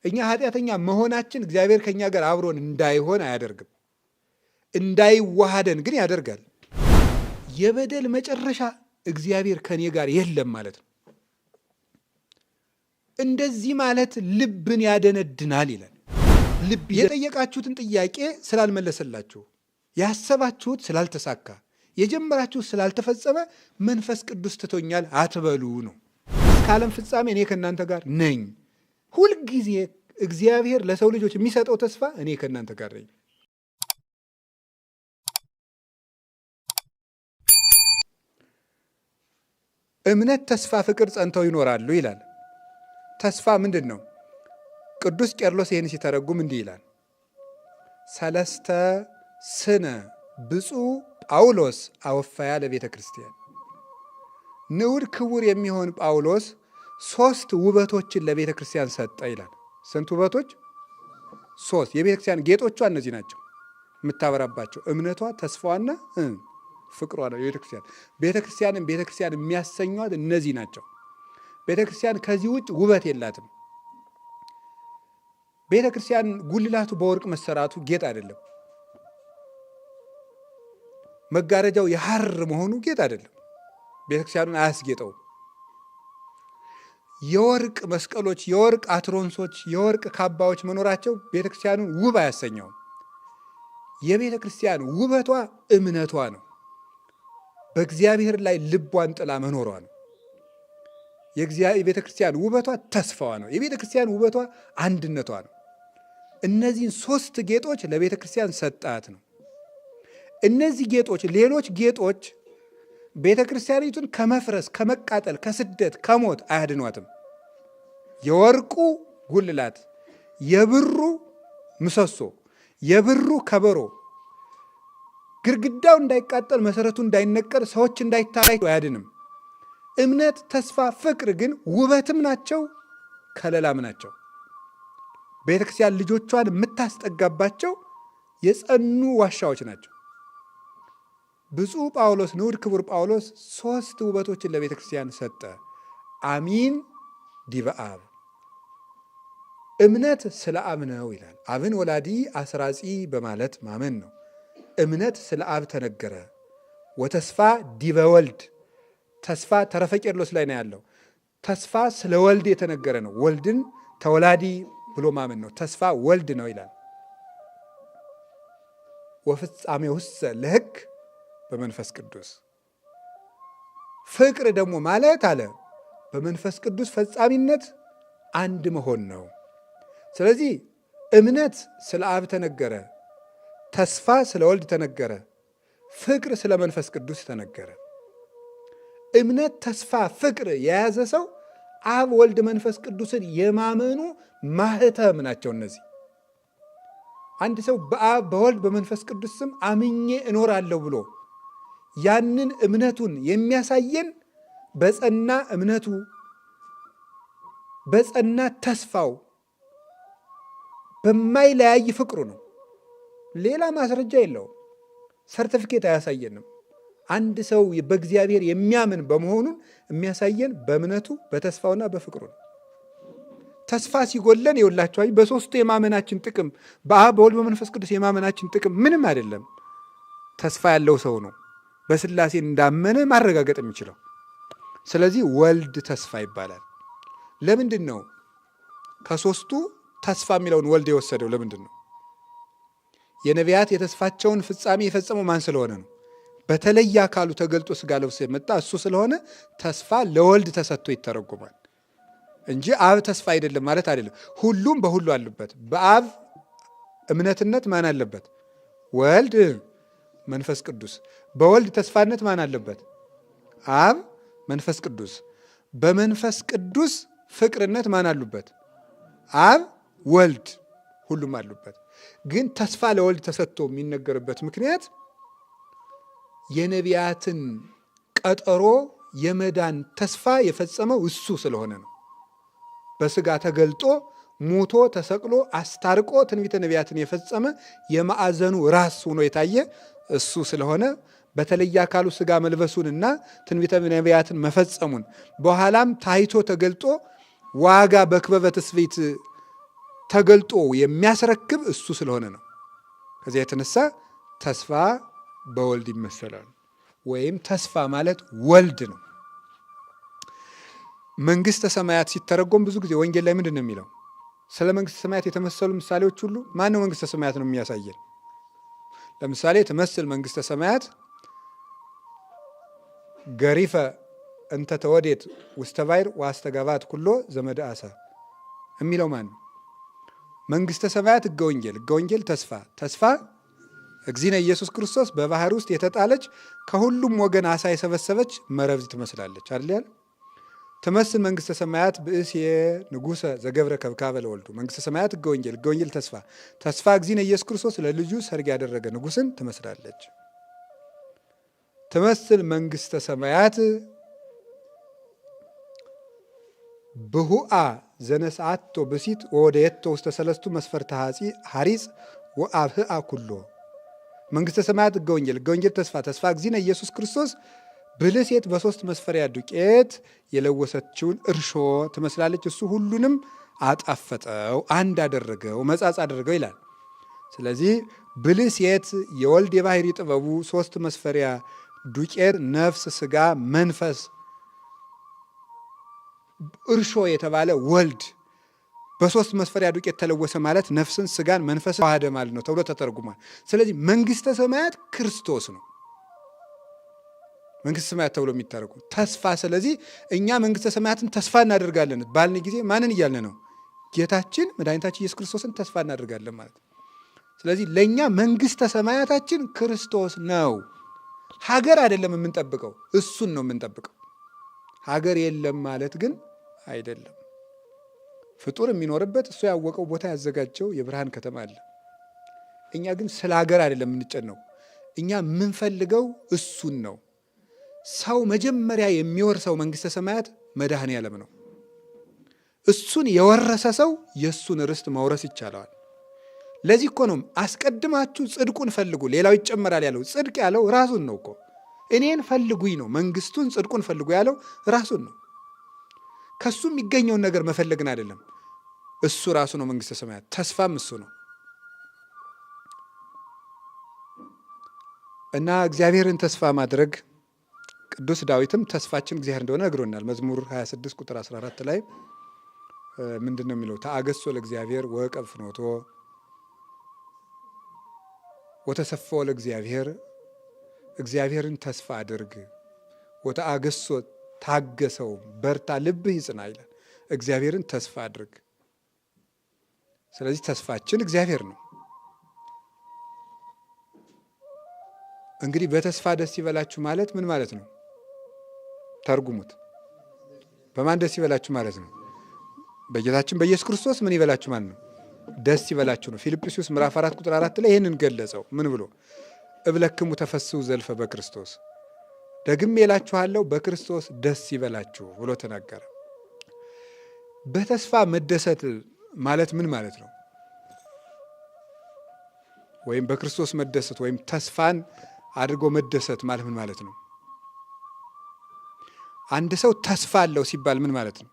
እኛ ኃጢአተኛ መሆናችን እግዚአብሔር ከኛ ጋር አብሮን እንዳይሆን አያደርግም። እንዳይዋሃደን ግን ያደርጋል። የበደል መጨረሻ እግዚአብሔር ከኔ ጋር የለም ማለት ነው። እንደዚህ ማለት ልብን ያደነድናል ይላል። ልብ የጠየቃችሁትን ጥያቄ ስላልመለሰላችሁ፣ ያሰባችሁት ስላልተሳካ፣ የጀመራችሁት ስላልተፈጸመ መንፈስ ቅዱስ ትቶኛል አትበሉ ነው። እስከ ዓለም ፍጻሜ እኔ ከእናንተ ጋር ነኝ። ሁልጊዜ እግዚአብሔር ለሰው ልጆች የሚሰጠው ተስፋ እኔ ከእናንተ ጋር ነኝ። እምነት፣ ተስፋ፣ ፍቅር ጸንተው ይኖራሉ ይላል። ተስፋ ምንድን ነው? ቅዱስ ቄርሎስ ይህን ሲተረጉም እንዲህ ይላል። ሰለስተ ስነ ብፁዕ ጳውሎስ አወፋያ ለቤተ ክርስቲያን። ንዑድ ክቡር የሚሆን ጳውሎስ 3 ውበቶችን ለቤተ ክርስቲያን ሰጠ ይላል። ስንት ውበቶች? 3። የቤተ ክርስቲያን ጌጦቿ እነዚህ ናቸው የምታበራባቸው፣ እምነቷ፣ ተስፋዋና ፍቅሯ ነው። ቤተ ክርስቲያን የሚያሰኟት እነዚህ ናቸው። ቤተ ክርስቲያን ከዚህ ውጭ ውበት የላትም። ቤተ ክርስቲያን ጉልላቱ በወርቅ መሰራቱ ጌጥ አይደለም። መጋረጃው የሐር መሆኑ ጌጥ አይደለም። ቤተ ክርስቲያኑን አያስጌጠውም። የወርቅ መስቀሎች፣ የወርቅ አትሮንሶች፣ የወርቅ ካባዎች መኖራቸው ቤተ ክርስቲያኑን ውብ አያሰኘውም። የቤተ ክርስቲያን ውበቷ እምነቷ ነው። በእግዚአብሔር ላይ ልቧን ጥላ መኖሯ ነው። የቤተ ክርስቲያን ውበቷ ተስፋዋ ነው። የቤተ ክርስቲያን ውበቷ አንድነቷ ነው። እነዚህን 3 ጌጦች ለቤተ ክርስቲያን ሰጣት ነው። እነዚህ ጌጦች፣ ሌሎች ጌጦች ቤተ ክርስቲያኒቱን ከመፍረስ፣ ከመቃጠል፣ ከስደት፣ ከሞት አያድኗትም። የወርቁ ጉልላት፣ የብሩ ምሰሶ፣ የብሩ ከበሮ ግድግዳው እንዳይቃጠል፣ መሰረቱ እንዳይነቀል፣ ሰዎች እንዳይታዩ አያድንም። እምነት፣ ተስፋ፣ ፍቅር ግን ውበትም ናቸው፣ ከለላም ናቸው። ቤተ ክርስቲያን ልጆቿን የምታስጠጋባቸው የጸኑ ዋሻዎች ናቸው። ብፁዕ ጳውሎስ፣ ንዑድ ክቡር ጳውሎስ 3 ውበቶችን ለቤተ ክርስቲያን ሰጠ። አሚን ዲበ አብ። እምነት ስለ አብ ነው ይላል። አብን ወላዲ አስራጺ በማለት ማመን ነው። እምነት ስለ አብ ተነገረ። ወተስፋ ዲበ ወልድ። ተስፋ ተረፈ ቄርሎስ ላይ ነው ያለው። ተስፋ ስለ ወልድ የተነገረ ነው። ወልድን ተወላዲ ብሎ ማመን ነው። ተስፋ ወልድ ነው ይላል። ወፍጻሜ ውስጥ ለሕግ በመንፈስ ቅዱስ። ፍቅር ደግሞ ማለት አለ በመንፈስ ቅዱስ ፈጻሚነት አንድ መሆን ነው። ስለዚህ እምነት ስለ አብ ተነገረ፣ ተስፋ ስለ ወልድ ተነገረ፣ ፍቅር ስለ መንፈስ ቅዱስ ተነገረ። እምነት፣ ተስፋ፣ ፍቅር የያዘ ሰው አብ፣ ወልድ፣ መንፈስ ቅዱስን የማመኑ ማህተም ናቸው። እነዚህ አንድ ሰው በአብ በወልድ በመንፈስ ቅዱስ ስም አምኜ እኖራለሁ ብሎ ያንን እምነቱን የሚያሳየን በጸና እምነቱ፣ በጸና ተስፋው፣ በማይለያይ ፍቅሩ ነው። ሌላ ማስረጃ የለውም። ሰርተፊኬት አያሳየንም። አንድ ሰው በእግዚአብሔር የሚያምን በመሆኑን የሚያሳየን በእምነቱ፣ በተስፋውና በፍቅሩ ነው። ተስፋ ሲጎለን የውላቸዋል በሶስቱ የማመናችን ጥቅም፣ በአብ በወልድ በመንፈስ ቅዱስ የማመናችን ጥቅም ምንም አይደለም። ተስፋ ያለው ሰው ነው በስላሴ እንዳመነ ማረጋገጥ የሚችለው። ስለዚህ ወልድ ተስፋ ይባላል። ለምንድን ነው ከሶስቱ ተስፋ የሚለውን ወልድ የወሰደው? ለምንድን ነው? የነቢያት የተስፋቸውን ፍጻሜ የፈጸመው ማን ስለሆነ ነው? በተለየ አካሉ ተገልጦ ስጋ ለብሶ የመጣ እሱ ስለሆነ ተስፋ ለወልድ ተሰጥቶ ይተረጎማል እንጂ አብ ተስፋ አይደለም ማለት አይደለም። ሁሉም በሁሉ አሉበት። በአብ እምነትነት ማን አለበት? ወልድ መንፈስ ቅዱስ። በወልድ ተስፋነት ማን አለበት? አብ መንፈስ ቅዱስ። በመንፈስ ቅዱስ ፍቅርነት ማን አሉበት? አብ ወልድ፣ ሁሉም አሉበት። ግን ተስፋ ለወልድ ተሰጥቶ የሚነገርበት ምክንያት የነቢያትን ቀጠሮ የመዳን ተስፋ የፈጸመው እሱ ስለሆነ ነው። በስጋ ተገልጦ ሞቶ ተሰቅሎ አስታርቆ ትንቢተ ነቢያትን የፈጸመ የማዕዘኑ ራስ ሆኖ የታየ እሱ ስለሆነ በተለየ አካሉ ስጋ መልበሱንና ትንቢተ ነቢያትን መፈጸሙን በኋላም ታይቶ ተገልጦ ዋጋ በክበበ ትስብእት ተገልጦ የሚያስረክብ እሱ ስለሆነ ነው። ከዚያ የተነሳ ተስፋ በወልድ ይመሰላል። ወይም ተስፋ ማለት ወልድ ነው። መንግስተ ሰማያት ሲተረጎም ብዙ ጊዜ ወንጌል ላይ ምንድን ነው የሚለው? ስለ መንግስተ ሰማያት የተመሰሉ ምሳሌዎች ሁሉ ማን ነው መንግስተ ሰማያት ነው የሚያሳየን? ለምሳሌ ትመስል መንግስተ ሰማያት ገሪፈ እንተ ተወዴት ውስተ ባሕር ወአስተጋባት ኩሎ ዘመድ አሳ የሚለው ማን ነው? መንግስተ ሰማያት ሕገ ወንጌል ተስፋ እግዚእነ ኢየሱስ ክርስቶስ በባህር ውስጥ የተጣለች ከሁሉም ወገን አሳ የሰበሰበች መረብ ትመስላለች አይደል ያለ። ትመስል መንግስተ ሰማያት ብእሴ ንጉሰ ዘገብረ ከብካበ ለወልዱ። መንግስተ ሰማያት ሕገ ወንጌል ተስፋ እግዚእነ ኢየሱስ ክርስቶስ ለልጁ ሰርግ ያደረገ ንጉስን ትመስላለች። ትመስል መንግስተ ሰማያት ብሁአ ዘነስአቶ ብሲት ወወደየቶ ውስተ ሰለስቱ መስፈርተ ሐሪጽ ወአብህአ ኩሎ። መንግስተ ሰማያት ሕገ ወንጌል ተስፋ እግዚእነ ኢየሱስ ክርስቶስ ብልህ ሴት በሶስት መስፈሪያ ዱቄት የለወሰችውን እርሾ ትመስላለች። እሱ ሁሉንም አጣፈጠው፣ አንድ አደረገው፣ መጻጻ አደረገው ይላል። ስለዚህ ብልህ ሴት የወልድ የባህሪ ጥበቡ ሶስት መስፈሪያ ዱቄት ነፍስ፣ ስጋ፣ መንፈስ እርሾ የተባለ ወልድ በሶስት መስፈሪያ ዱቄት ተለወሰ ማለት ነፍስን፣ ስጋን፣ መንፈስ ዋሃደ ማለት ነው ተብሎ ተተርጉሟል። ስለዚህ መንግስተ ሰማያት ክርስቶስ ነው መንግስተ ሰማያት ተብሎ የሚታረጉ ተስፋ። ስለዚህ እኛ መንግስተ ሰማያትን ተስፋ እናደርጋለን ባልን ጊዜ ማንን እያልን ነው? ጌታችን መድኃኒታችን ኢየሱስ ክርስቶስን ተስፋ እናደርጋለን ማለት ነው። ስለዚህ ለእኛ መንግስተ ሰማያታችን ክርስቶስ ነው። ሀገር አይደለም የምንጠብቀው፣ እሱን ነው የምንጠብቀው። ሀገር የለም ማለት ግን አይደለም። ፍጡር የሚኖርበት እሱ ያወቀው ቦታ ያዘጋጀው የብርሃን ከተማ አለ። እኛ ግን ስለ ሀገር አይደለም የምንጨነው። እኛ የምንፈልገው እሱን ነው። ሰው መጀመሪያ የሚወርሰው መንግስተ ሰማያት መድኃኔ ዓለም ነው። እሱን የወረሰ ሰው የእሱን ርስት መውረስ ይቻለዋል። ለዚህ እኮ ነው አስቀድማችሁ ጽድቁን ፈልጉ ሌላው ይጨመራል ያለው። ጽድቅ ያለው ራሱን ነው እኮ። እኔን ፈልጉኝ ነው፣ መንግስቱን ጽድቁን ፈልጉ ያለው ራሱን ነው። ከሱ የሚገኘውን ነገር መፈለግን አይደለም። እሱ ራሱ ነው መንግስተ ሰማያት። ተስፋም እሱ ነው እና እግዚአብሔርን ተስፋ ማድረግ ቅዱስ ዳዊትም ተስፋችን እግዚአብሔር እንደሆነ ነግሮናል። መዝሙር 26 ቁጥር 14 ላይ ምንድን ነው የሚለው? ተአገሶ ለእግዚአብሔር ወዕቀብ ፍኖቶ ወተሰፈወ ለእግዚአብሔር። እግዚአብሔርን ተስፋ አድርግ፣ ወተአገሶ ታገሰው፣ በርታ፣ ልብህ ይጽና ይላል። እግዚአብሔርን ተስፋ አድርግ። ስለዚህ ተስፋችን እግዚአብሔር ነው። እንግዲህ በተስፋ ደስ ይበላችሁ ማለት ምን ማለት ነው? ተርጉሙት። በማን ደስ ይበላችሁ ማለት ነው? በጌታችን በኢየሱስ ክርስቶስ ምን ይበላችሁ ማለት ነው? ደስ ይበላችሁ ነው። ፊልጵስዩስ ምዕራፍ 4 ቁጥር 4 ላይ ይህንን ገለጸው። ምን ብሎ? እብለክሙ ተፈስሑ ዘልፈ በክርስቶስ፣ ደግሜ እላችኋለሁ በክርስቶስ ደስ ይበላችሁ ብሎ ተናገረ። በተስፋ መደሰት ማለት ምን ማለት ነው? ወይም በክርስቶስ መደሰት ወይም ተስፋን አድርጎ መደሰት ማለት ምን ማለት ነው? አንድ ሰው ተስፋ አለው ሲባል ምን ማለት ነው?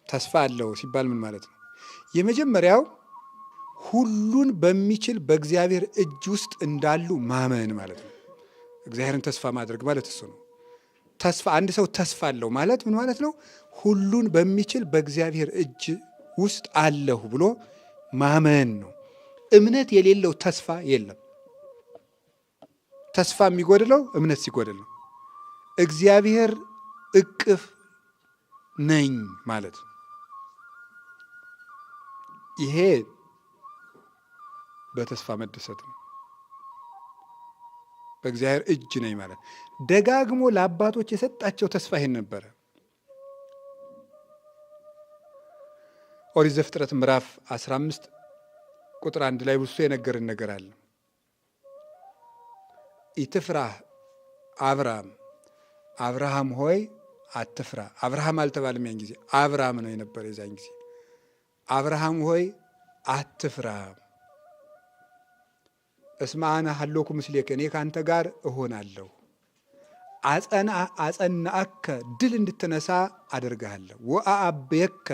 ተስፋ አለው ሲባል ምን ማለት ነው? የመጀመሪያው ሁሉን በሚችል በእግዚአብሔር እጅ ውስጥ እንዳሉ ማመን ማለት ነው። እግዚአብሔርን ተስፋ ማድረግ ማለት እሱ ነው። ተስፋ አንድ ሰው ተስፋ አለው ማለት ምን ማለት ነው? ሁሉን በሚችል በእግዚአብሔር እጅ ውስጥ አለሁ ብሎ ማመን ነው። እምነት የሌለው ተስፋ የለም። ተስፋ የሚጎድለው እምነት ሲጎድል ነው። እግዚአብሔር እቅፍ ነኝ ማለት ይሄ በተስፋ መደሰት ነው። በእግዚአብሔር እጅ ነኝ ማለት ደጋግሞ ለአባቶች የሰጣቸው ተስፋ ይሄን ነበረ። ኦሪት ዘፍጥረት ምዕራፍ 15 ቁጥር 1 ላይ ውስጡ የነገርን ነገር አለ። ኢትፍራህ አብርሃም ሆይ አትፍራ። አብርሃም አልተባለም ያን ጊዜ፣ አብርሃም ነው የነበረ የዛን ጊዜ። አብርሃም ሆይ አትፍራ፣ እስመ አነ ሀሎኩ ምስሌከ፣ እኔ ካንተ ጋር እሆናለሁ። አጸናአከ፣ ድል እንድትነሳ አደርግሃለሁ። ወአአብየከ፣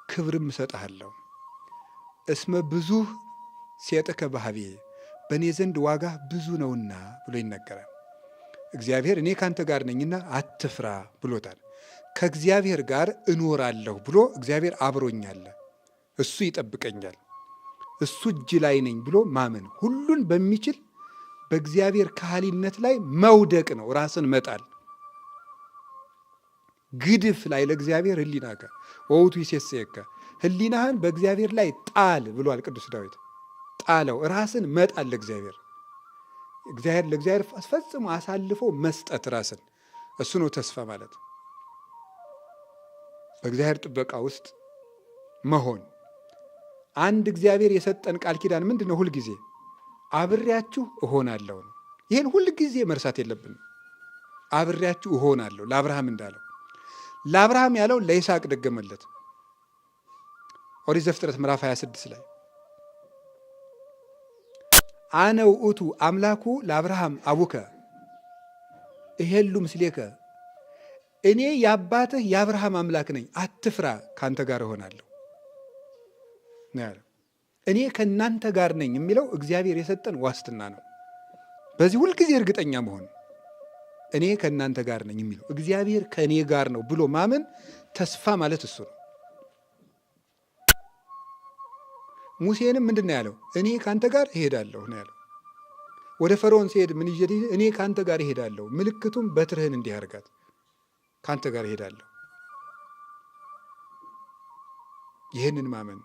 ክብርም እሰጥሃለሁ። እስመ ብዙህ ሴጥከ ባህቤ በእኔ ዘንድ ዋጋ ብዙ ነውና ብሎ ይነገራል። እግዚአብሔር እኔ ካንተ ጋር ነኝና አትፍራ ብሎታል። ከእግዚአብሔር ጋር እኖራለሁ ብሎ እግዚአብሔር አብሮኛል፣ እሱ ይጠብቀኛል፣ እሱ እጅ ላይ ነኝ ብሎ ማመን ሁሉን በሚችል በእግዚአብሔር ካህሊነት ላይ መውደቅ ነው፣ ራስን መጣል። ግድፍ ላይ ለእግዚአብሔር ህሊናከ ወውቱ ይሴሰየከ፣ ህሊናህን በእግዚአብሔር ላይ ጣል ብሏል ቅዱስ ዳዊት። ጣለው፣ ራስን መጣል ለእግዚአብሔር። ለእግዚአብሔር ፈጽሞ አሳልፎ መስጠት ራስን፣ እሱ ነው ተስፋ ማለት። በእግዚአብሔር ጥበቃ ውስጥ መሆን። አንድ እግዚአብሔር የሰጠን ቃል ኪዳን ምንድን ነው? ሁልጊዜ አብሬያችሁ እሆናለሁ ነው። ይህን ሁልጊዜ መርሳት የለብንም። አብሬያችሁ እሆናለሁ ለአብርሃም እንዳለው፣ ለአብርሃም ያለው ለይስሐቅ ደገመለት። ኦሪት ዘፍጥረት ምዕራፍ 26 ላይ አነ ውእቱ አምላኩ ለአብርሃም አቡከ እሄሉ ምስሌከ፣ እኔ የአባትህ የአብርሃም አምላክ ነኝ፣ አትፍራ፣ ከአንተ ጋር እሆናለሁ። እኔ ከእናንተ ጋር ነኝ የሚለው እግዚአብሔር የሰጠን ዋስትና ነው። በዚህ ሁልጊዜ እርግጠኛ መሆን፣ እኔ ከእናንተ ጋር ነኝ የሚለው እግዚአብሔር ከእኔ ጋር ነው ብሎ ማመን፣ ተስፋ ማለት እሱ ነው። ሙሴንም ምንድን ነው ያለው? እኔ ከአንተ ጋር እሄዳለሁ ነው ያለው። ወደ ፈርዖን ሲሄድ ምን ይዤ? እኔ ከአንተ ጋር እሄዳለሁ፣ ምልክቱም በትርህን እንዲህ አድርጋት፣ ከአንተ ጋር እሄዳለሁ። ይህንን ማመን።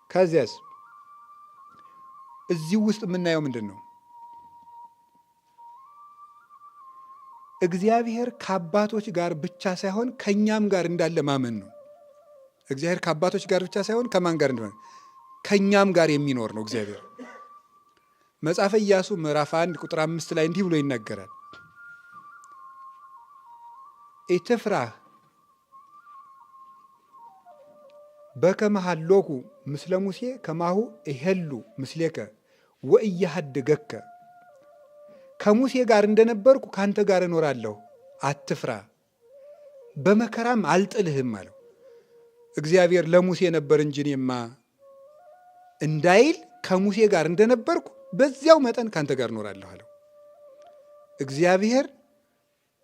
ከዚያስ እዚህ ውስጥ የምናየው ምንድን ነው? እግዚአብሔር ከአባቶች ጋር ብቻ ሳይሆን ከእኛም ጋር እንዳለ ማመን ነው። እግዚአብሔር ከአባቶች ጋር ብቻ ሳይሆን ከማን ጋር እንደሆነ ከእኛም ጋር የሚኖር ነው እግዚአብሔር። መጽሐፈ ኢያሱ ምዕራፍ 1 ቁጥር 5 ላይ እንዲህ ብሎ ይናገራል። ኢትፍራህ በከመ ሀሎኩ ምስለ ሙሴ ከማሁ እሄሉ ምስሌከ ወእያሃድገከ፣ ከሙሴ ጋር እንደነበርኩ ከአንተ ጋር እኖራለሁ፣ አትፍራ፣ በመከራም አልጥልህም አለው። እግዚአብሔር ለሙሴ ነበር እንጂ እኔማ እንዳይል ከሙሴ ጋር እንደነበርኩ በዚያው መጠን ካንተ ጋር እኖራለሁ አለው። እግዚአብሔር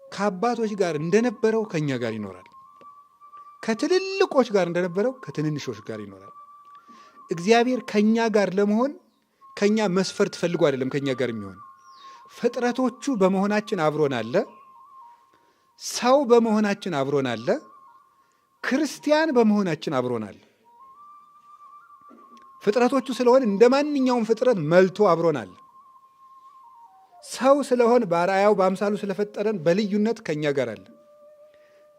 ከአባቶች ጋር እንደነበረው ከእኛ ጋር ይኖራል። ከትልልቆች ጋር እንደነበረው ከትንንሾች ጋር ይኖራል። እግዚአብሔር ከእኛ ጋር ለመሆን ከእኛ መስፈርት ፈልጎ አይደለም ከእኛ ጋር የሚሆን። ፍጥረቶቹ በመሆናችን አብሮን አለ። ሰው በመሆናችን አብሮን አለ። ክርስቲያን በመሆናችን አብሮናል። ፍጥረቶቹ ስለሆን እንደ ማንኛውም ፍጥረት መልቶ አብሮናል። ሰው ስለሆን በአርአያው በአምሳሉ ስለፈጠረን በልዩነት ከኛ ጋር አለ።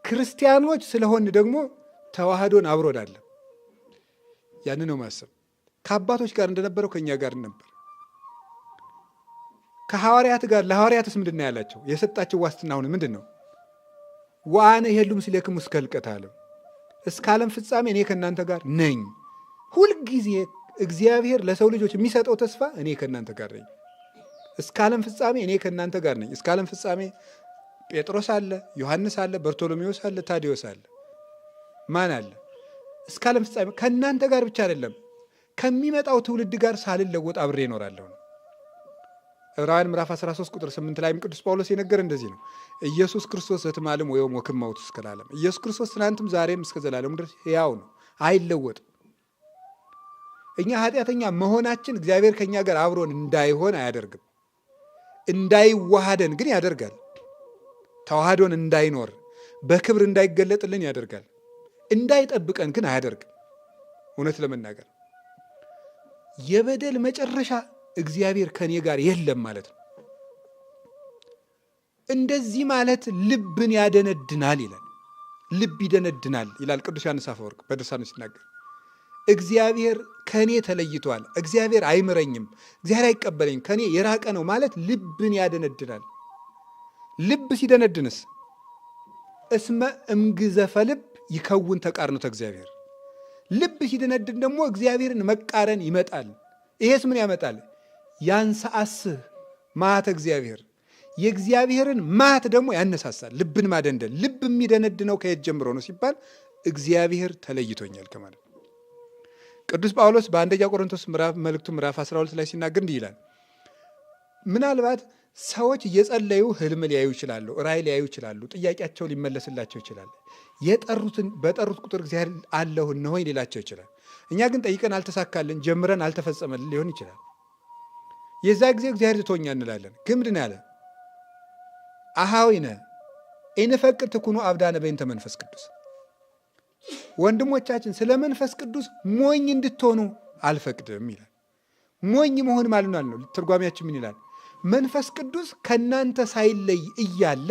ክርስቲያኖች ስለሆን ደግሞ ተዋህዶን አብሮናል። ያን ነው ማሰብ። ከአባቶች ጋር እንደነበረው ከኛ ጋር ነበር። ከሐዋርያት ጋር ለሐዋርያትስ ምንድን ነው ያላቸው? የሰጣቸው ዋስትና አሁን ምንድን ነው? ወአነ እሄሉ ምስሌክሙ እስከ ሕልቀተ ዓለም፣ እስከ ዓለም ፍጻሜ እኔ ከእናንተ ጋር ነኝ። ሁልጊዜ እግዚአብሔር ለሰው ልጆች የሚሰጠው ተስፋ እኔ ከእናንተ ጋር ነኝ፣ እስከ ዓለም ፍጻሜ እኔ ከእናንተ ጋር ነኝ። እስከ ዓለም ፍጻሜ ጴጥሮስ አለ፣ ዮሐንስ አለ፣ በርቶሎሜዎስ አለ፣ ታዲዮስ አለ። ማን አለ? እስከ ዓለም ፍጻሜ ከእናንተ ጋር ብቻ አይደለም፣ ከሚመጣው ትውልድ ጋር ሳልለወጥ አብሬ እኖራለሁ። ዕብራውያን ምዕራፍ 13 ቁጥር 8 ላይም ቅዱስ ጳውሎስ የነገር እንደዚህ ነው። ኢየሱስ ክርስቶስ ዘትማልም ወይም ወክም መውት እስከ ለዓለም። ኢየሱስ ክርስቶስ ትናንትም ዛሬም እስከ ዘላለም ድረስ ሕያው ነው፣ አይለወጥም። እኛ ኃጢአተኛ መሆናችን እግዚአብሔር ከእኛ ጋር አብሮን እንዳይሆን አያደርግም። እንዳይዋሃደን ግን ያደርጋል። ተዋህዶን እንዳይኖር በክብር እንዳይገለጥልን ያደርጋል። እንዳይጠብቀን ግን አያደርግም። እውነት ለመናገር የበደል መጨረሻ እግዚአብሔር ከኔ ጋር የለም ማለት ነው። እንደዚህ ማለት ልብን ያደነድናል ይላል። ልብ ይደነድናል ይላል ቅዱስ ዮሐንስ አፈወርቅ በድርሳኑ ሲናገር። እግዚአብሔር ከኔ ተለይቷል፣ እግዚአብሔር አይምረኝም፣ እግዚአብሔር አይቀበለኝም፣ ከኔ የራቀ ነው ማለት ልብን ያደነድናል። ልብ ሲደነድንስ እስመ እምግዘፈ ልብ ይከውን ተቃርኖተ እግዚአብሔር። ልብ ሲደነድን ደግሞ እግዚአብሔርን መቃረን ይመጣል። ይሄስ ምን ያመጣል? ያንሰአስህ መዓተ እግዚአብሔር፣ የእግዚአብሔርን መዓት ደግሞ ያነሳሳል። ልብን ማደንደን። ልብ የሚደነድነው ከየት ጀምሮ ነው ሲባል እግዚአብሔር ተለይቶኛል ከማለት። ቅዱስ ጳውሎስ በአንደኛ ቆሮንቶስ መልእክቱ ምዕራፍ 12 ላይ ሲናገር እንዲህ ይላል። ምናልባት ሰዎች እየጸለዩ ህልም ሊያዩ ይችላሉ፣ ራእይ ሊያዩ ይችላሉ፣ ጥያቄያቸው ሊመለስላቸው ይችላል። በጠሩት ቁጥር እግዚአብሔር አለሁ እነሆኝ ሊላቸው ይችላል። እኛ ግን ጠይቀን አልተሳካልን፣ ጀምረን አልተፈጸመልን ሊሆን ይችላል። የዛ ጊዜ እግዚአብሔር ትቶኛ እንላለን። ግን ምንድን ያለ አሃዊነ ኢንፈቅድ ትኩኑ አብዳነ በእንተ መንፈስ ቅዱስ፣ ወንድሞቻችን ስለ መንፈስ ቅዱስ ሞኝ እንድትሆኑ አልፈቅድም ይላል። ሞኝ መሆን ማለት ነው። ትርጓሜያችን ምን ይላል? መንፈስ ቅዱስ ከእናንተ ሳይለይ እያለ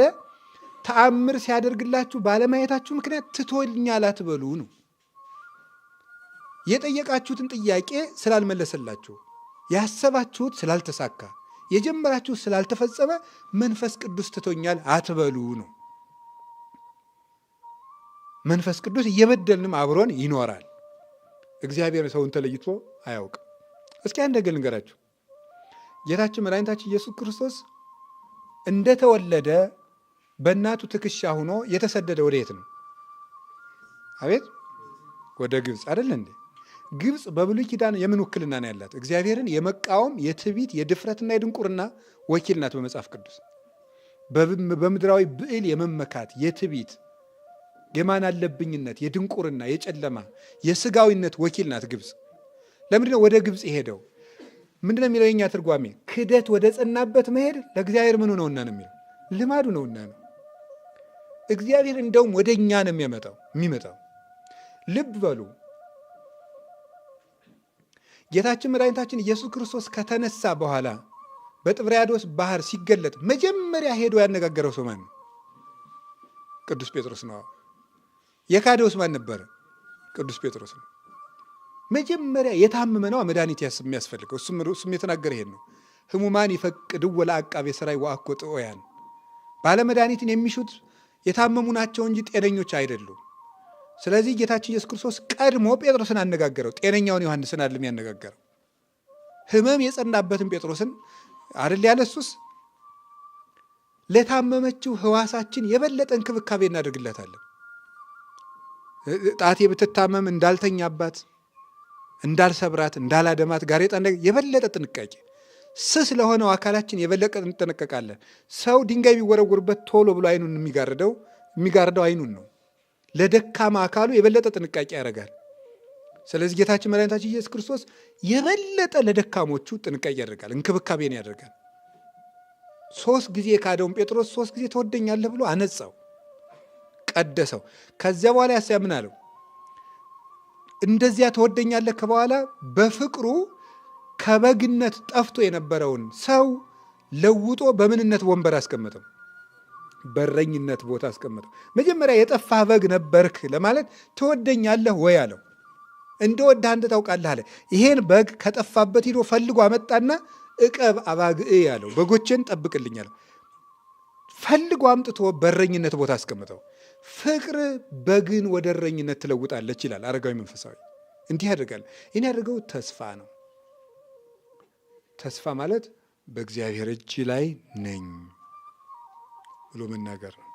ተአምር ሲያደርግላችሁ ባለማየታችሁ ምክንያት ትቶኛል አትበሉ ነው። የጠየቃችሁትን ጥያቄ ስላልመለሰላችሁ፣ ያሰባችሁት ስላልተሳካ፣ የጀመራችሁት ስላልተፈጸመ መንፈስ ቅዱስ ትቶኛል አትበሉ ነው። መንፈስ ቅዱስ እየበደልንም አብሮን ይኖራል። እግዚአብሔር ሰውን ተለይቶ አያውቅም። እስኪ አንድ ነገር ልንገራችሁ። ጌታችን መድኃኒታችን ኢየሱስ ክርስቶስ እንደተወለደ በእናቱ ትከሻ ሆኖ የተሰደደ ወደ የት ነው? አቤት ወደ ግብፅ አይደለ እንዴ? ግብፅ በብሉይ ኪዳን የምን ውክልና ነው ያላት? እግዚአብሔርን የመቃወም የትዕቢት የድፍረትና የድንቁርና ወኪል ናት። በመጽሐፍ ቅዱስ በምድራዊ ብዕል የመመካት የትዕቢት የማን አለብኝነት የድንቁርና የጨለማ የስጋዊነት ወኪል ናት ግብፅ። ለምንድነው ወደ ግብፅ የሄደው? ምንድነው የሚለው የኛ ትርጓሜ? ክደት ወደ ጸናበት መሄድ ለእግዚአብሔር ምኑ ነውና ነው የሚለው፣ ልማዱ ነውና ነው። እግዚአብሔር እንደውም ወደ እኛ ነው የሚመጣው። ልብ በሉ፣ ጌታችን መድኃኒታችን ኢየሱስ ክርስቶስ ከተነሳ በኋላ በጥብርያዶስ ባህር ሲገለጥ መጀመሪያ ሄዶ ያነጋገረው ሰው ማን ነው? ቅዱስ ጴጥሮስ ነው። የካደውስ ማን ነበረ? ቅዱስ ጴጥሮስ ነው። መጀመሪያ የታመመ ነው መድኃኒት የሚያስፈልገው። እሱም የተናገረ ይሄን ነው። ህሙማን ይፈቅድው ለዐቃቤ ሥራይ ወአኮ ጥዑያን፣ ባለመድኃኒትን የሚሹት የታመሙ ናቸው እንጂ ጤነኞች አይደሉም። ስለዚህ ጌታችን ኢየሱስ ክርስቶስ ቀድሞ ጴጥሮስን አነጋገረው። ጤነኛውን ዮሐንስን አይደለም ያነጋገረው። ህመም የጸናበትን ጴጥሮስን አይደል ያለ። እሱስ ለታመመችው ህዋሳችን የበለጠ እንክብካቤ እናደርግለታለን። ጣቴ ብትታመም እንዳልተኛባት፣ እንዳልሰብራት፣ እንዳላደማት ጋሬጣ የበለጠ ጥንቃቄ፣ ስስ ለሆነው አካላችን የበለጠ እንጠነቀቃለን። ሰው ድንጋይ ቢወረውርበት ቶሎ ብሎ አይኑን የሚጋርደው አይኑን ነው። ለደካማ አካሉ የበለጠ ጥንቃቄ ያደርጋል። ስለዚህ ጌታችን መድኃኒታችን ኢየሱስ ክርስቶስ የበለጠ ለደካሞቹ ጥንቃቄ ያደርጋል፣ እንክብካቤን ያደርጋል። 3 ጊዜ የካደውን ጴጥሮስ 3 ጊዜ ትወደኛለህ ብሎ አነጻው፣ ቀደሰው። ከዚያ በኋላ ያሳምን አለው። እንደዚያ ትወደኛለህ ከበኋላ በፍቅሩ ከበግነት ጠፍቶ የነበረውን ሰው ለውጦ በምንነት ወንበር አስቀመጠው፣ በረኝነት ቦታ አስቀመጠው። መጀመሪያ የጠፋህ በግ ነበርክ ለማለት ትወደኛለህ ወይ አለው። እንደወደህ አንተ ታውቃለህ አለ። ይሄን በግ ከጠፋበት ሂዶ ፈልጎ አመጣና እቀብ አባግዕ ያለው፣ በጎችን ጠብቅልኝ አለው። ፈልጎ አምጥቶ በረኝነት ቦታ አስቀምጠው። ፍቅር በግን ወደ እረኝነት ትለውጣለች ይላል አረጋዊ መንፈሳዊ። እንዲህ ያደርጋል። ይህን ያደርገው ተስፋ ነው። ተስፋ ማለት በእግዚአብሔር እጅ ላይ ነኝ ብሎ መናገር ነው።